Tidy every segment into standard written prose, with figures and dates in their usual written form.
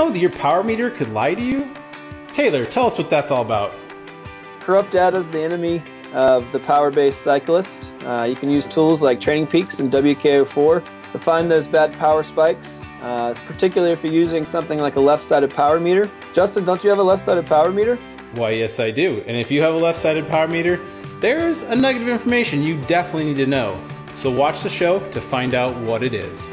know that your power meter could lie to you? Taylor, tell us what that's all about. Corrupt data is the enemy of the power-based cyclist. You can use tools like Training Peaks and WKO4 to find those bad power spikes, particularly if you're using something like a left-sided power meter. Justin, don't you have a left-sided power meter? Why, yes I do. And if you have a left-sided power meter, there's a nugget of information you definitely need to know. So watch the show to find out what it is.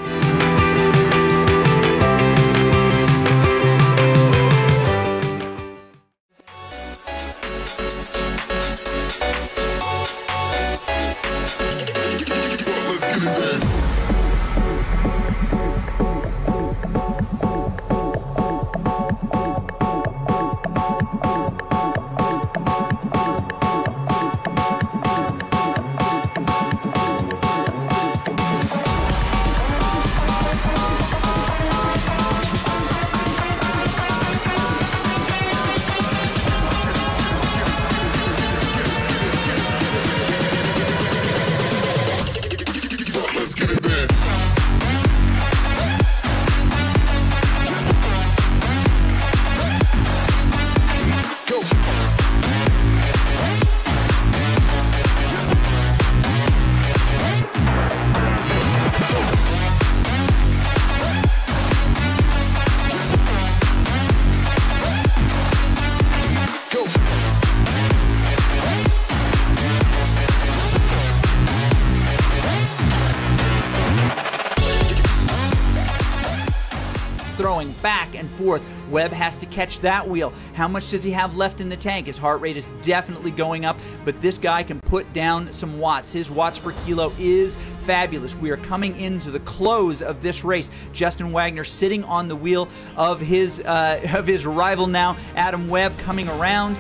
Throwing back and forth. Webb has to catch that wheel. How much does he have left in the tank? His heart rate is definitely going up, but this guy can put down some watts. His watts per kilo is fabulous. We are coming into the close of this race. Justin Wagner sitting on the wheel of his rival now. Adam Webb coming around,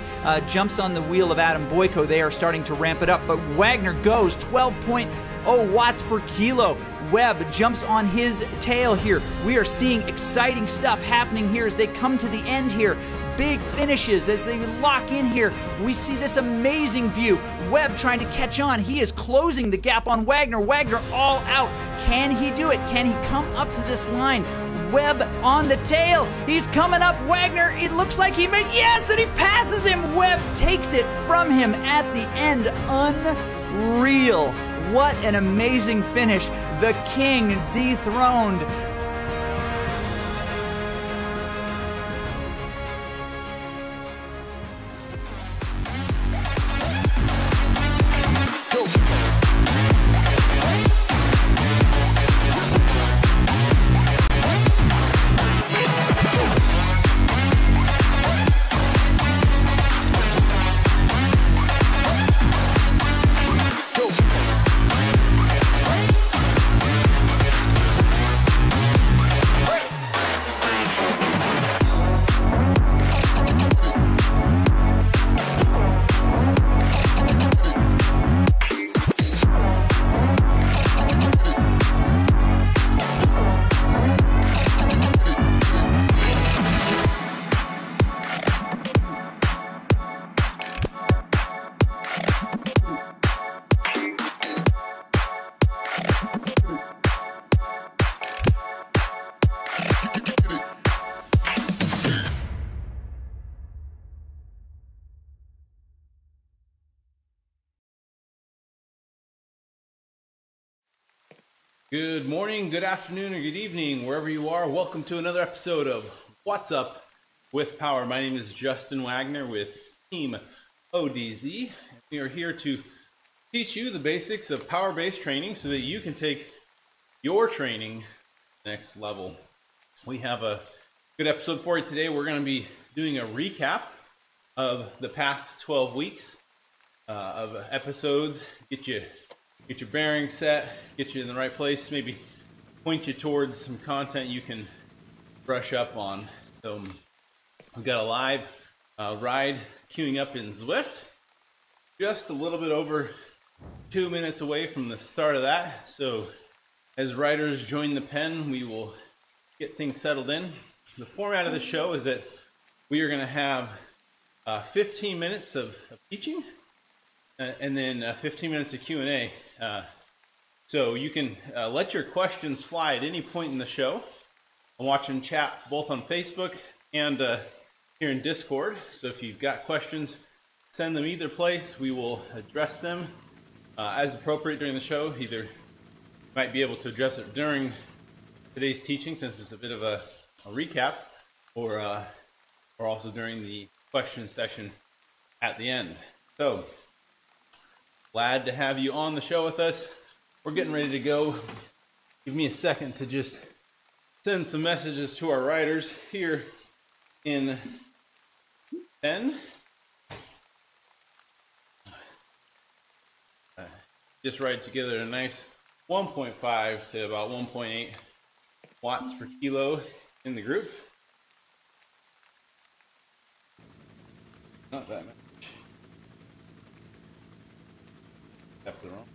jumps on the wheel of Adam Boyko. They are starting to ramp it up, but Wagner goes 12.0 watts per kilo. Webb jumps on his tail here. We are seeing exciting stuff happening here as they come to the end here. Big finishes as they lock in here. We see this amazing view. Webb trying to catch on. He is closing the gap on Wagner. Wagner all out. Can he do it? Can he come up to this line? Webb on the tail. He's coming up. Wagner, it looks like he may. Yes, and he passes him. Webb takes it from him at the end. Unreal. What an amazing finish. The king dethroned. Good morning, good afternoon, or good evening, wherever you are. Welcome to another episode of What's Up with Power. My name is Justin Wagner with Team ODZ. We are here to teach you the basics of power-based training so that you can take your training next level. We have a good episode for you today. We're going to be doing a recap of the past 12 weeks of episodes, get your bearings set, get you in the right place, maybe point you towards some content you can brush up on. So we've got a live ride queuing up in Zwift, just a little bit over 2 minutes away from the start of that. So as riders join the pen, we will get things settled in. The format of the show is that we are going to have 15 minutes of teaching and then 15 minutes of Q&A. So you can let your questions fly at any point in the show. I'm watching chat both on Facebook and here in Discord. So if you've got questions, send them either place. We will address them as appropriate during the show. Either might be able to address it during today's teaching, since it's a bit of a recap, or also during the question session at the end. So glad to have you on the show with us. We're getting ready to go. Give me a second to just send some messages to our writers here in 10. Just write together a nice 1.5 to about 1.8 watts per kilo in the group. Not that much. Kept it wrong.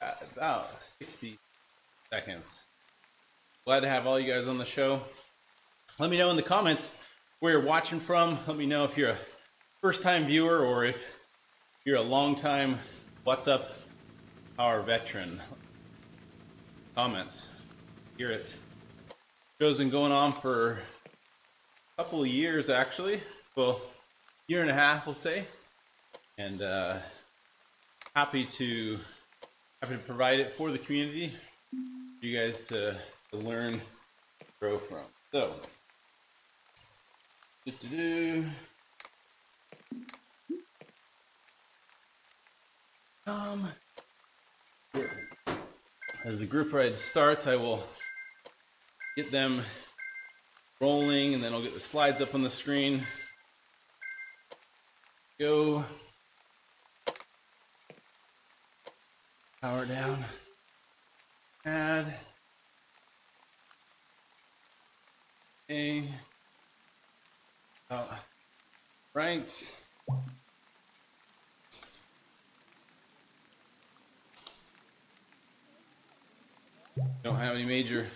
At about 60 seconds. Glad to have all you guys on the show. Let me know in the comments where you're watching from. Let me know if you're a first-time viewer or if you're a long-time What's Up Power veteran. Comments. Hear it. Show's been going on for a couple of years, actually. Well, year and a half, we'll say. And happy to provide it for the community, for you guys to learn, grow from. So, as the group ride starts, I will get them rolling, and then I'll get the slides up on the screen. Go. Power down. Add. Okay. Right. Don't have any major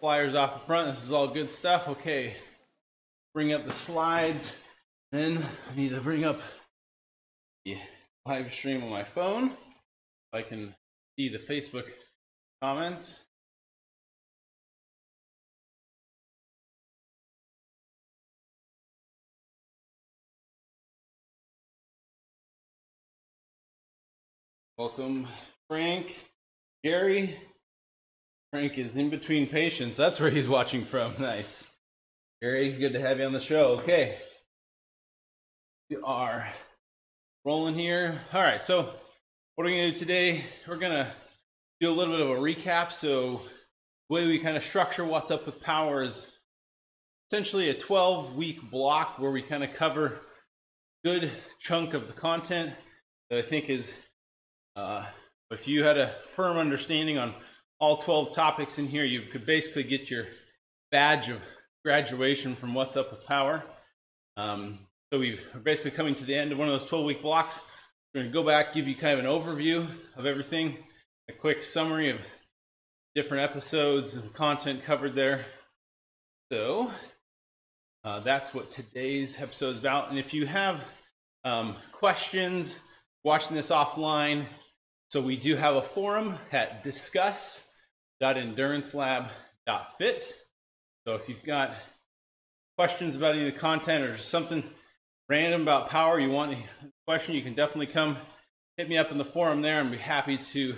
flyers off the front. This is all good stuff. Okay. Bring up the slides. Then I need to bring up the live stream on my phone. If I can see the Facebook comments. Welcome, Frank, Gary. Frank is in between patients. That's where he's watching from. Nice. Gary, good to have you on the show. Okay. We are rolling here. All right, so what are we going to do today? We're going to do a little bit of a recap. So the way we kind of structure What's Up with Power is essentially a 12-week block where we kind of cover a good chunk of the content that I think is if you had a firm understanding on all 12 topics in here, you could basically get your badge of graduation from What's Up with Power. So we're basically coming to the end of one of those 12-week blocks. We're going to go back, give you kind of an overview of everything, a quick summary of different episodes and content covered there. So that's what today's episode is about. And if you have questions, watching this offline, so we do have a forum at discuss.endurancelab.fit. So if you've got questions about any of the content or something random about power, you want a question, you can definitely come hit me up in the forum there and be happy to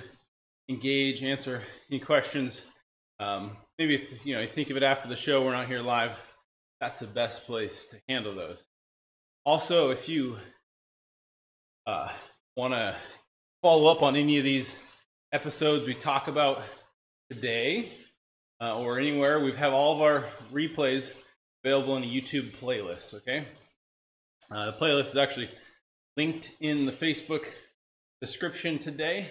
engage, answer any questions. Maybe if you think of it after the show, we're not here live, that's the best place to handle those. Also, if you want to follow up on any of these episodes we talk about today or anywhere, we have all of our replays available in a YouTube playlist, okay? The playlist is actually linked in the Facebook description today.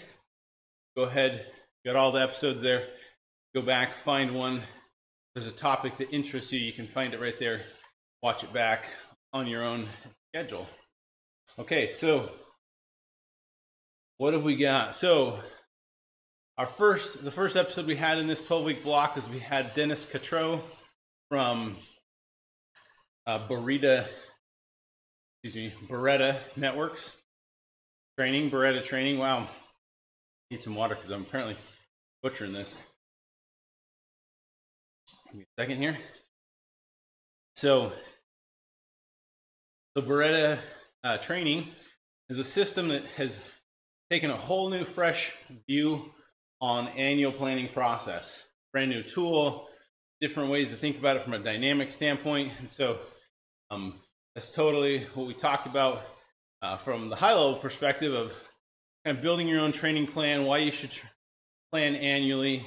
Go ahead, got all the episodes there. Go back, find one. If there's a topic that interests you, you can find it right there. Watch it back on your own schedule. Okay, so what have we got? So the first episode we had in this 12-week block is we had Dennis Cotreau from Burita Beretta Networks training, Beretta training. Wow, need some water because I'm apparently butchering this. Give me a second here. So Beretta training is a system that has taken a whole new, fresh view on annual planning process. Brand new tool, different ways to think about it from a dynamic standpoint. And so that's totally what we talked about from the high-level perspective of kind of building your own training plan, why you should plan annually.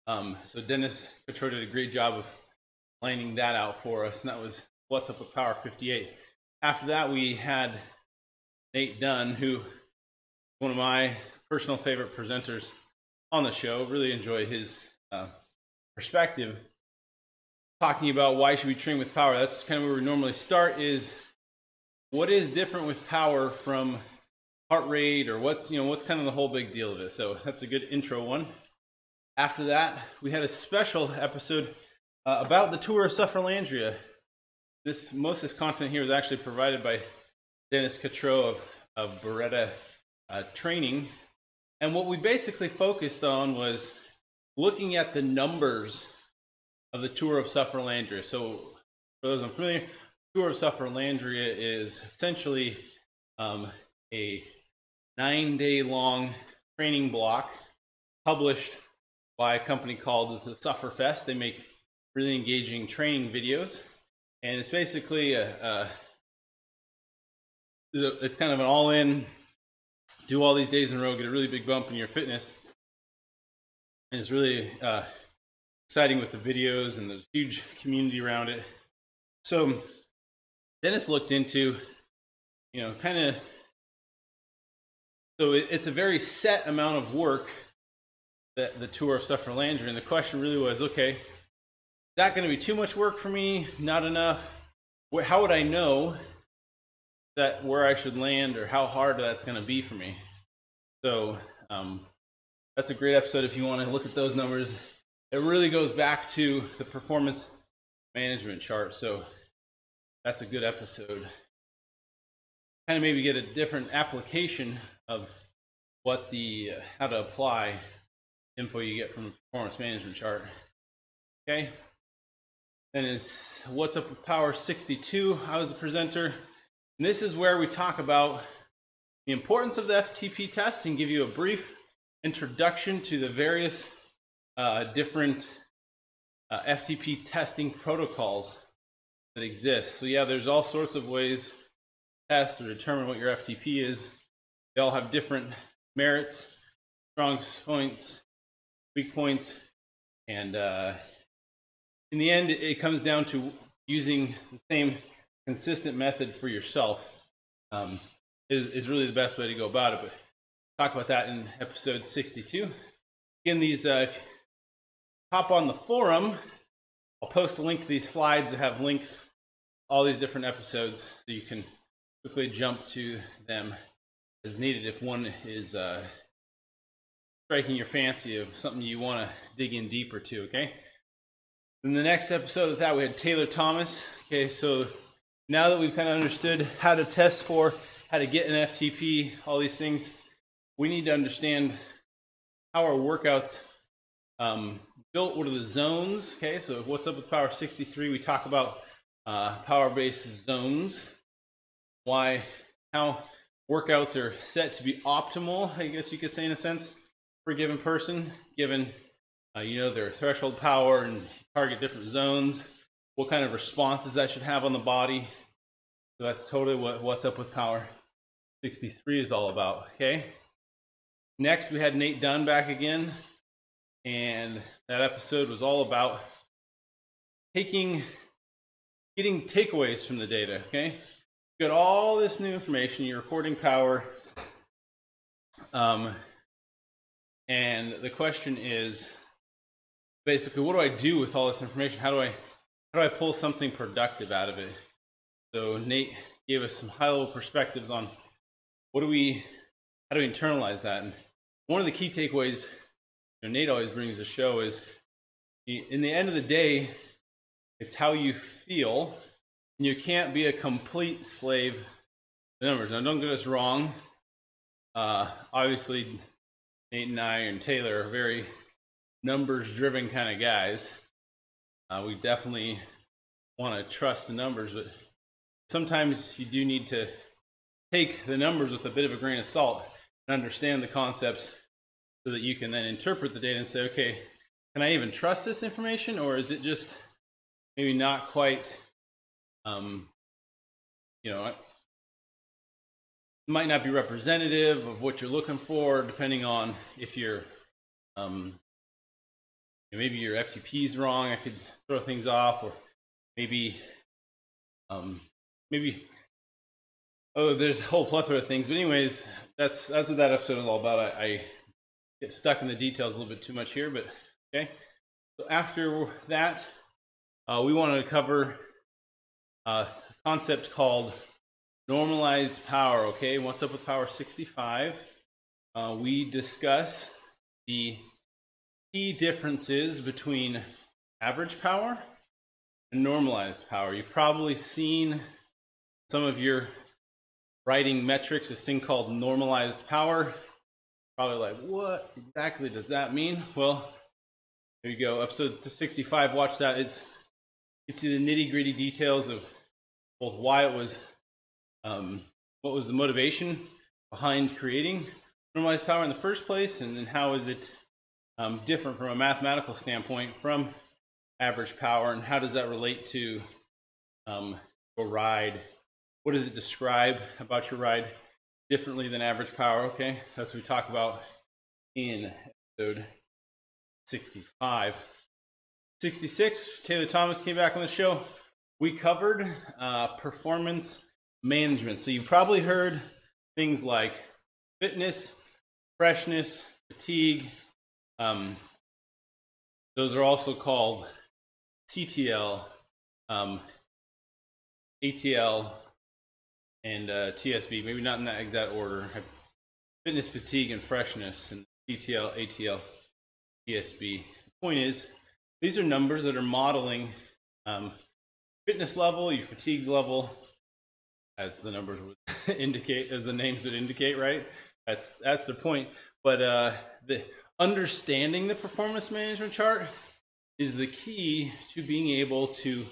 So Dennis Cotreau did a great job of laying that out for us, and that was What's Up with Power 58. After that, we had Nate Dunn, who is one of my personal favorite presenters on the show. Really enjoy his perspective, talking about why should we train with power. That's kind of where we normally start, is what is different with power from heart rate, or what's kind of the whole big deal of it. So that's a good intro one. After that, we had a special episode about the tour of Sufferlandria. Most of this content here was actually provided by Dennis Cotreau of Beretta Training. And what we basically focused on was looking at the numbers of the tour of Sufferlandria. So for those unfamiliar, the tour of Sufferlandria is essentially a 9-day long training block published by a company called the Sufferfest. They make really engaging training videos. And it's basically it's kind of an all-in, do all these days in a row, get a really big bump in your fitness. And it's really exciting with the videos, and there's a huge community around it. So Dennis looked into, it's a very set amount of work, that the tour of Sufferlandria. And the question really was, okay, is that going to be too much work for me? Not enough? How would I know that where I should land, or how hard that's going to be for me? So that's a great episode if you want to look at those numbers. It really goes back to the performance management chart. So that's a good episode. Kind of maybe get a different application of what how to apply info you get from the performance management chart. Okay. Then is What's Up with Power 62. I was the presenter. And this is where we talk about the importance of the FTP test and give you a brief introduction to the various different FTP testing protocols that exist. So yeah, there's all sorts of ways to test or determine what your FTP is. They all have different merits, strong points, weak points, and in the end, it comes down to using the same consistent method for yourself is really the best way to go about it. But talk about that in episode 62. Again, these if you hop on the forum, I'll post a link to these slides that have links to all these different episodes, so you can quickly jump to them as needed if one is striking your fancy of something you want to dig in deeper to. Okay. In the next episode of that, we had Taylor Thomas. Okay, so now that we've kind of understood how to test for, how to get an FTP, all these things, we need to understand how our workouts built. What are the zones? Okay, so What's Up with Power 63? We talk about power-based zones, how workouts are set to be optimal, I guess you could say, in a sense, for a given person, given their threshold power, and target different zones, what kind of responses that should have on the body. So that's totally what What's Up with Power 63 is all about. Okay. Next, we had Nate Dunn back again, and that episode was all about getting takeaways from the data. Okay, you got all this new information, you're recording power, and the question is basically, what do I do with all this information? How do I pull something productive out of it? So Nate gave us some high-level perspectives on how do we internalize that. And one of the key takeaways Nate always brings to the show is, in the end of the day, it's how you feel and you can't be a complete slave to the numbers. Now, don't get us wrong. Obviously, Nate and I and Taylor are very numbers-driven kind of guys. We definitely want to trust the numbers, but sometimes you do need to take the numbers with a bit of a grain of salt and understand the concepts so that you can then interpret the data and say, okay, can I even trust this information, or is it just maybe not quite, it might not be representative of what you're looking for, depending on if you're, maybe your FTP is wrong. I could throw things off, or maybe, there's a whole plethora of things. But anyways, that's what that episode is all about. I get stuck in the details a little bit too much here, but okay. So after that, we wanted to cover a concept called normalized power. Okay, what's up with power 65? We discuss the key differences between average power and normalized power. You've probably seen some of your writing metrics, this thing called normalized power. Probably like, what exactly does that mean? Well, there you go, episode 65, watch that. You can see the nitty-gritty details of both why it was, what was the motivation behind creating normalized power in the first place, and then how is it different from a mathematical standpoint from average power, and how does that relate to a ride? What does it describe about your ride differently than average power? Okay, that's what we talk about in episode 65. 66, Taylor Thomas came back on the show. We covered performance management. So you've probably heard things like fitness, freshness, fatigue. Those are also called CTL, ATL, and TSB. Maybe not in that exact order. Fitness, fatigue, and freshness, and CTL, ATL, TSB. The point is, these are numbers that are modeling fitness level, your fatigue level, as the numbers would indicate, as the names would indicate, right? That's the point. But the understanding the performance management chart is the key to being able to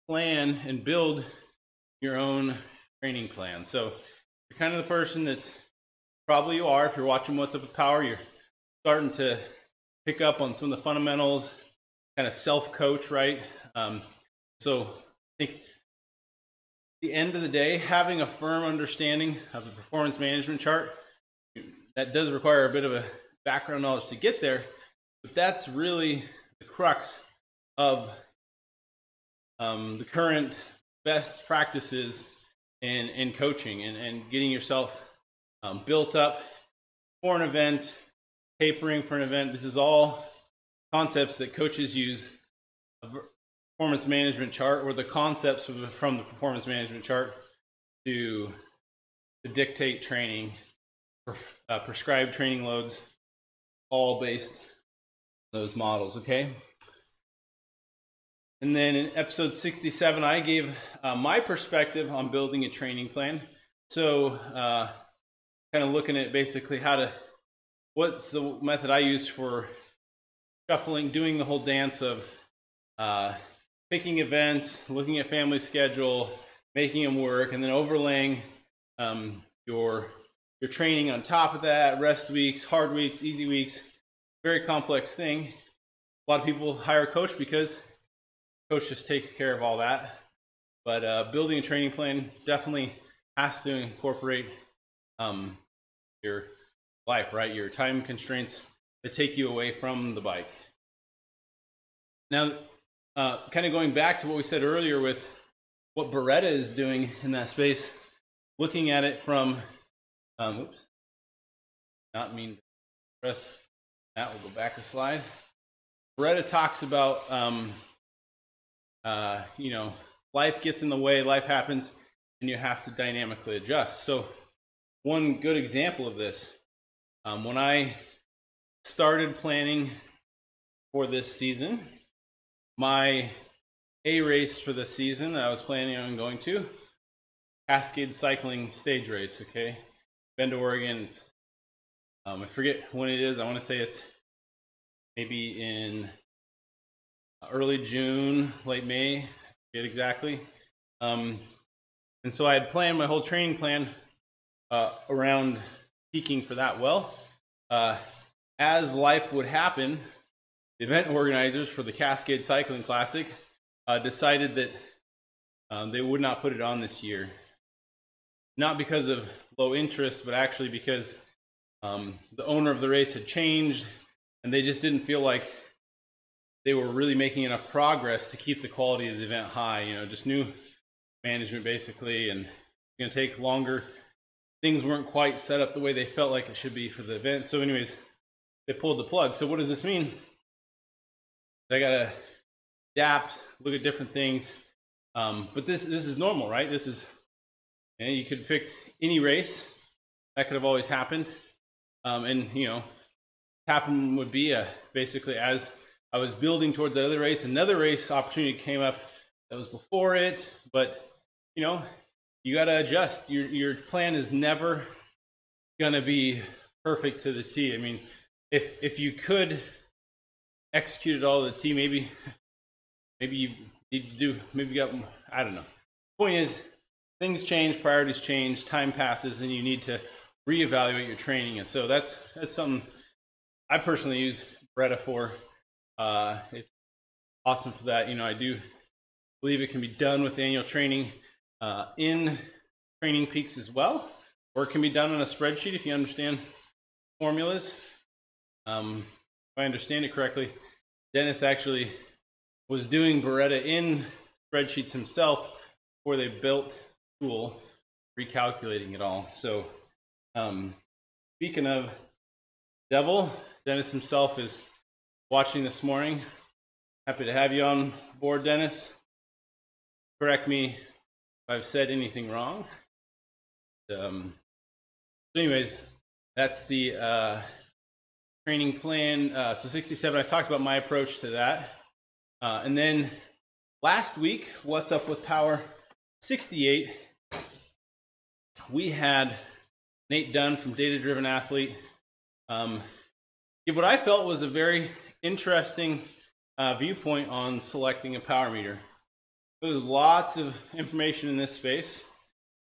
plan and build your own training plan. So you're kind of the person that's, probably you are, if you're watching What's Up with Power, you're starting to pick up on some of the fundamentals, kind of self-coach, right? So I think at the end of the day, having a firm understanding of the performance management chart, that does require a bit of a background knowledge to get there, but that's really the crux of the current best practices in coaching and getting yourself built up for an event, tapering for an event. This is all concepts that coaches use. A performance management chart, or the concepts from the performance management chart to dictate training, prescribe training loads, all based on those models, okay? And then in episode 67, I gave my perspective on building a training plan. So kind of looking at basically what's the method I use for shuffling, doing the whole dance of picking events, looking at family schedule, making them work, and then overlaying your training on top of that, rest weeks, hard weeks, easy weeks. Very complex thing. A lot of people hire a coach because coach just takes care of all that. But building a training plan definitely has to incorporate your life, right? Your time constraints that take you away from the bike. Now, kind of going back to what we said earlier with what Beretta is doing in that space, looking at it from, oops, not mean to press that, we'll go back a slide. Beretta talks about, life gets in the way, life happens, and you have to dynamically adjust. So one good example of this, when I started planning for this season, my a race for the season that I was planning on going to. Cascade Cycling Stage Race, okay? Bend, Oregon. It's, I forget when it is. I want to say it's maybe in early June, late May. I forget exactly. And so I had planned my whole training plan around peaking for that. Well, as life would happen, the event organizers for the Cascade Cycling Classic decided that they would not put it on this year. Not because of low interest, but actually because the owner of the race had changed, and they just didn't feel like they were really making enough progress to keep the quality of the event high. You know, just new management basically, and it's going to take longer. Things weren't quite set up the way they felt like it should be for the event. So anyways, they pulled the plug. So what does this mean? I got to adapt, look at different things. But this is normal, right? This is, you could pick any race. That could have always happened. And, you know, happen would be basically as I was building towards the other race, another race opportunity came up that was before it. But, you know, you got to adjust. Your plan is never going to be perfect to the T. I mean, if you could execute it all to the T, maybe you need to do, maybe you got, I don't know. Point is, things change, priorities change, time passes, and you need to reevaluate your training. And so that's something I personally use Beretta for. It's awesome for that. You know, I do believe it can be done with annual training in Training Peaks as well, or it can be done on a spreadsheet if you understand formulas. If I understand it correctly, Dennis actually was doing Beretta in spreadsheets himself before they built the tool, recalculating it all. So speaking of Devil, Dennis himself is watching this morning. Happy to have you on board, Dennis. Correct me if I've said anything wrong. So anyways, that's the training plan. So 67, I talked about my approach to that. And then last week, what's up with Power 68? We had Nate Dunn from Data Driven Athlete give what I felt was a very interesting viewpoint on selecting a power meter. There's lots of information in this space.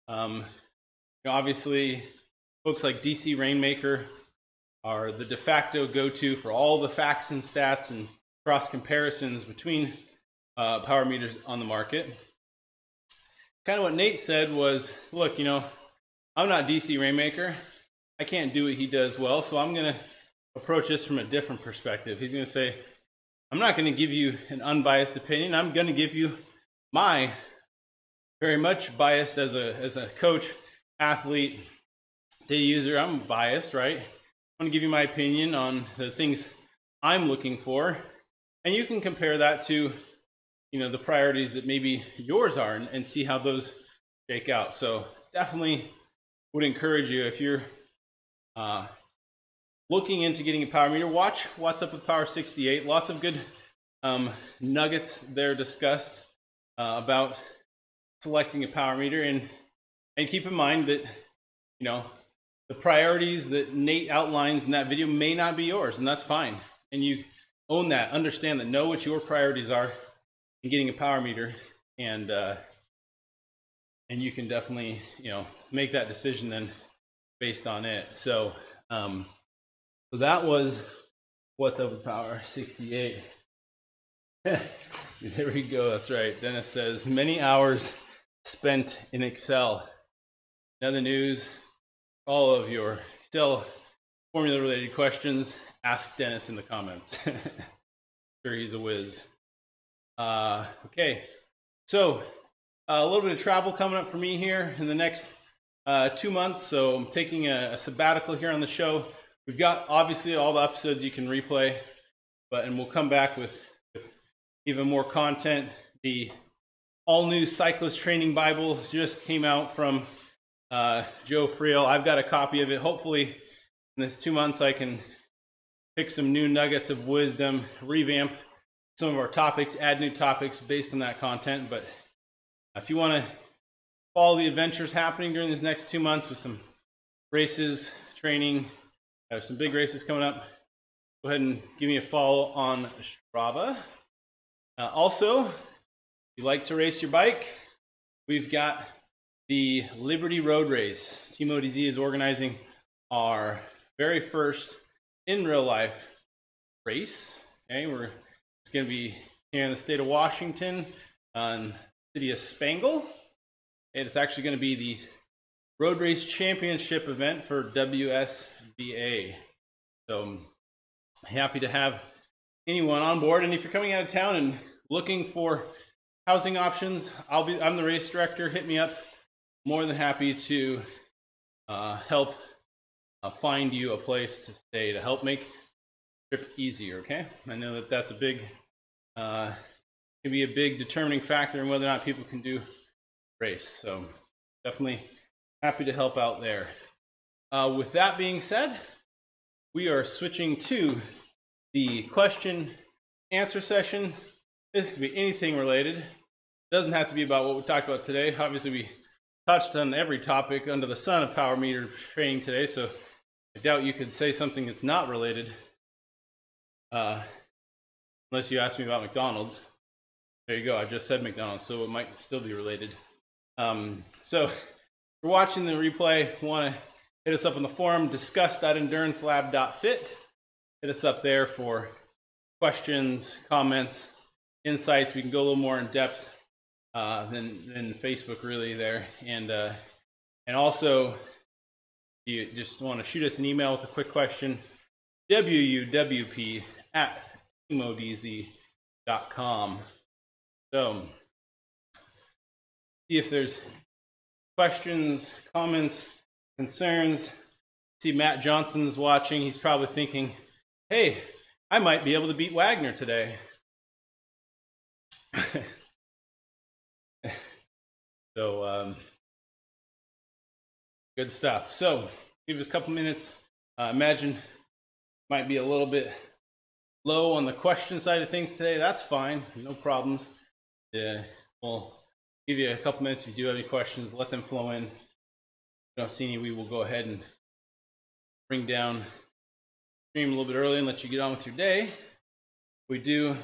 You know, obviously, folks like DC Rainmaker are the de facto go-to for all the facts and stats and cross comparisons between power meters on the market. Kind of what Nate said was, look, you know, I'm not DC Rainmaker. I can't do what he does well, so I'm going to approach this from a different perspective. He's going to say, I'm not going to give you an unbiased opinion. I'm going to give you my very much biased as a coach, athlete, data user. I'm biased, right? I'm going to give you my opinion on the things I'm looking for, and you can compare that to, you know, the priorities that maybe yours are, and see how those shake out. So definitely would encourage you, if you're looking into getting a power meter, watch What's Up with Power 68. Lots of good nuggets there discussed about selecting a power meter, and keep in mind that, you know, the priorities that Nate outlines in that video may not be yours, and that's fine. And you own that, understand that, know what your priorities are in getting a power meter, and you can definitely, you know, make that decision then based on it. So so that was What's Up with Power 68. There we go. That's right. Dennis says, many hours spent in Excel. Another news, all of your Excel formula related questions, ask Dennis in the comments. Sure, he's a whiz. Okay, so a little bit of travel coming up for me here in the next 2 months. So I'm taking a sabbatical here on the show. We've got obviously all the episodes you can replay, and we'll come back with even more content. The all new Cyclist Training Bible just came out from Joe Friel. I've got a copy of it. Hopefully in this 2 months I can pick some new nuggets of wisdom, revamp some of our topics, add new topics based on that content. But if you want to follow the adventures happening during these next 2 months with some races, training, some big races coming up, go ahead and give me a follow on Strava. Also, if you like to race your bike, we've got the Liberty Road Race. Team ODZ is organizing our very first in real life race. Okay, it's going to be here in the state of Washington, in the city of Spangle. And it's actually going to be the Road Race Championship event for WSBA. So I'm happy to have anyone on board. And if you're coming out of town and looking for housing options, I'm the race director. Hit me up. More than happy to help find you a place to stay to help make the trip easier. Okay, I know that that's a big can be a big determining factor in whether or not people can do race. So definitely happy to help out there. With that being said, we are switching to the question answer session. This could be anything related. It doesn't have to be about what we talked about today. Obviously, we touched on every topic under the sun of power meter training today, so I doubt you could say something that's not related, unless you ask me about McDonald's. There you go, I just said McDonald's, so it might still be related. So if you're watching the replay, want to hit us up on the forum, discuss.endurancelab.fit. Hit us up there for questions, comments, insights. We can go a little more in depth than Facebook really there. And also, if you just want to shoot us an email with a quick question, WUWP@teamodz.com. So, see if there's questions, comments, concerns. See, Matt Johnson's watching. He's probably thinking, hey, I might be able to beat Wagner today. So, good stuff. So, give us a couple minutes. Imagine might be a little bit low on the question side of things today. That's fine. No problems. Yeah, we'll give you a couple minutes if you do have any questions. Let them flow in. If you don't see any, we will go ahead and bring down stream a little bit early and let you get on with your day. We do.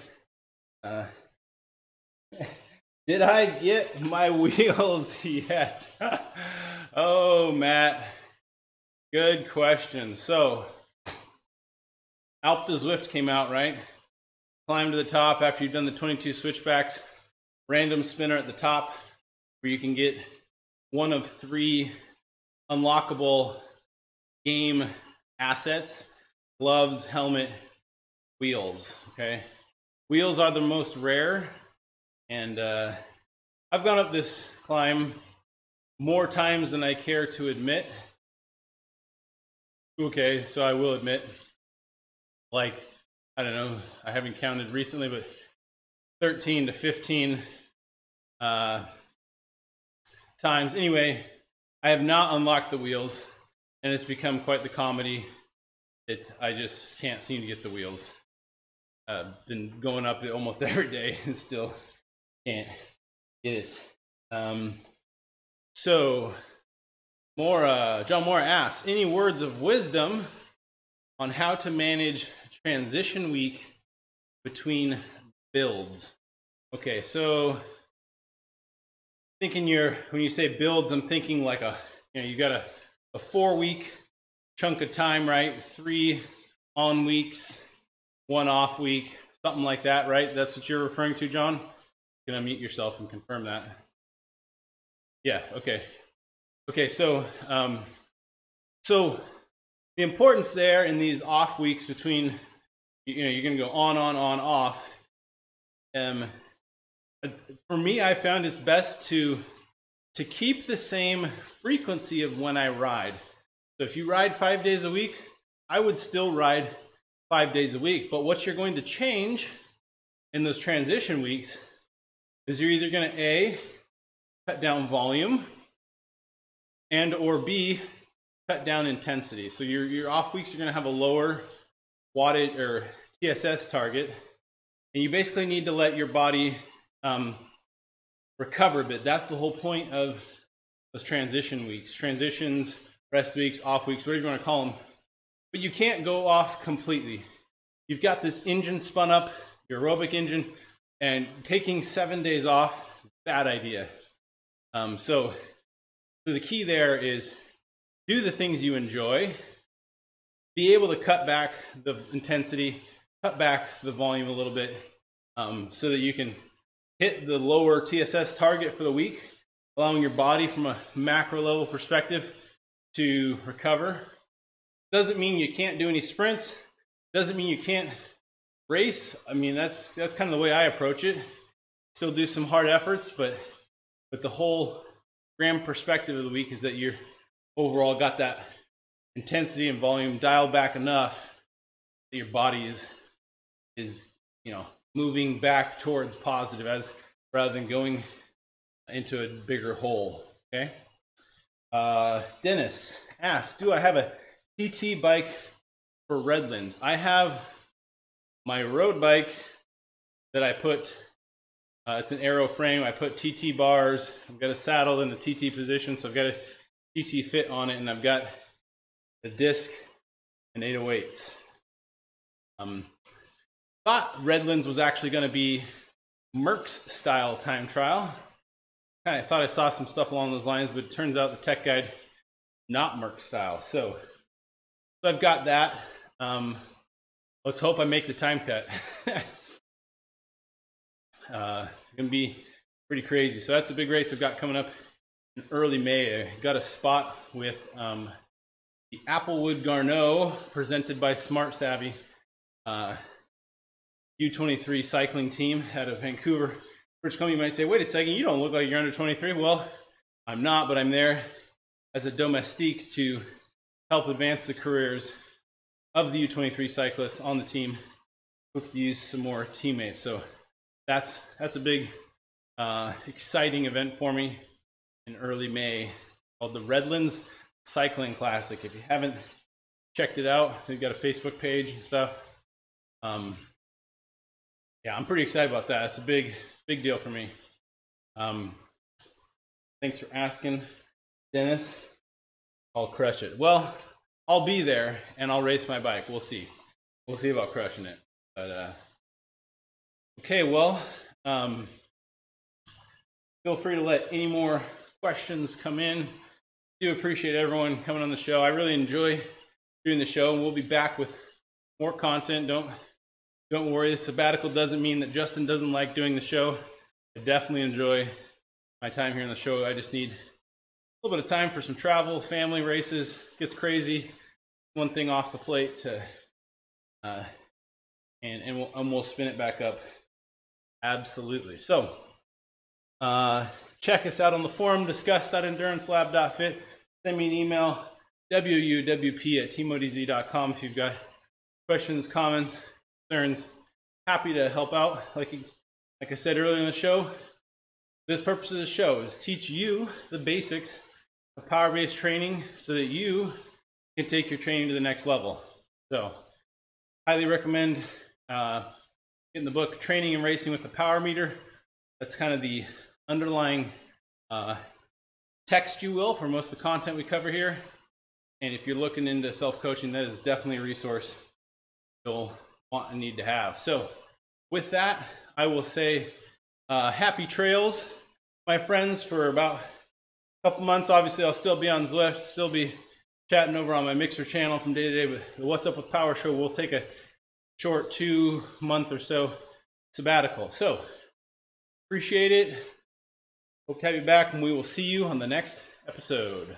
Did I get my wheels yet? Oh, Matt. Good question. So, Alp de Zwift came out, right? Climb to the top after you've done the 22 switchbacks. Random spinner at the top where you can get one of 3 unlockable game assets: gloves, helmet, wheels. Okay, wheels are the most rare. And I've gone up this climb more times than I care to admit. Okay, so I will admit, like, I don't know, I haven't counted recently, but 13 to 15 times. Anyway, I have not unlocked the wheels, and it's become quite the comedy. I just can't seem to get the wheels. Been going up it almost every day and still can't get it. So, John Moore asks, any words of wisdom on how to manage transition week between builds? Okay, so thinking when you say builds, I'm thinking like you got a 4-week chunk of time, right? 3 on weeks, 1 off week, something like that, right? That's what you're referring to, John? You can unmute yourself and confirm that. Yeah, okay. Okay, so the importance there in these off weeks between, you're going to go on, off. For me, I found it's best to keep the same frequency of when I ride. So if you ride 5 days a week, I would still ride 5 days a week. But what you're going to change in those transition weeks is you're either going to A, cut down volume, and or B, cut down intensity. So your off weeks are going to have a lower wattage or TSS target, And you basically need to let your body recover a bit. That's the whole point of those transition weeks, transitions, rest weeks, off weeks, whatever you want to call them. But you can't go off completely. You've got this engine spun up, your aerobic engine, and taking 7 days off, bad idea. So the key there is do the things you enjoy, be able to cut back the intensity, cut back the volume a little bit, so that you can hit the lower TSS target for the week, allowing your body from a macro level perspective to recover. Doesn't mean you can't do any sprints. Doesn't mean you can't race. I mean, that's kind of the way I approach it. Still do some hard efforts, but the whole grand perspective of the week is that you're overall got that intensity and volume dialed back enough that your body is moving back towards positive rather than going into a bigger hole. Okay. Dennis asked, do I have a TT bike for Redlands? I have my road bike that I put, it's an aero frame. I put TT bars. I've got a saddle in the TT position, so I've got a TT fit on it, and I've got the disc and 808s. Thought Redlands was actually going to be Merck's style time trial. Kind of thought I saw some stuff along those lines, but it turns out the tech guide, not Merck style. So I've got that. Let's hope I make the time cut. Gonna be pretty crazy. So that's a big race I've got coming up in early May. I got a spot with the Applewood Garneau presented by Smart Savvy U23 cycling team out of Vancouver, British Columbia. You might say, wait a second, you don't look like you're under 23. Well, I'm not, but I'm there as a domestique to help advance the careers of the U23 cyclists on the team. Hope to use some more teammates. So that's a big, exciting event for me in early May called the Redlands Cycling Classic. If you haven't checked it out, we've got a Facebook page and stuff. Yeah, I'm pretty excited about that. It's a big deal for me. Thanks for asking, Dennis. I'll crush it. Well, I'll be there and I'll race my bike. We'll see. We'll see about crushing it. But okay, well, feel free to let any more questions come in. Do appreciate everyone coming on the show. I really enjoy doing the show, and we'll be back with more content. Don't worry, the sabbatical doesn't mean that Justin doesn't like doing the show. I definitely enjoy my time here on the show. I just need a little bit of time for some travel, family, races. It gets crazy. One thing off the plate to, and we'll spin it back up. Absolutely. So check us out on the forum, discuss.endurancelab.fit. Send me an email, WUWP@teamodz.com if you've got questions, comments, concerns. Happy to help out. Like I said earlier in the show, the purpose of the show is teach you the basics of power-based training so that you can take your training to the next level. So highly recommend getting the book Training and Racing with the Power Meter. That's kind of the underlying text, you will, for most of the content we cover here. And if you're looking into self-coaching, that is definitely a resource you'll want and need to have. So with that, I will say happy trails, my friends, for about a couple months. Obviously, I'll still be on Zwift, still be chatting over on my Mixer channel from day to day, but the What's Up with Power show will take a short 2-month or so sabbatical. So appreciate it. Hope to have you back, and we will see you on the next episode.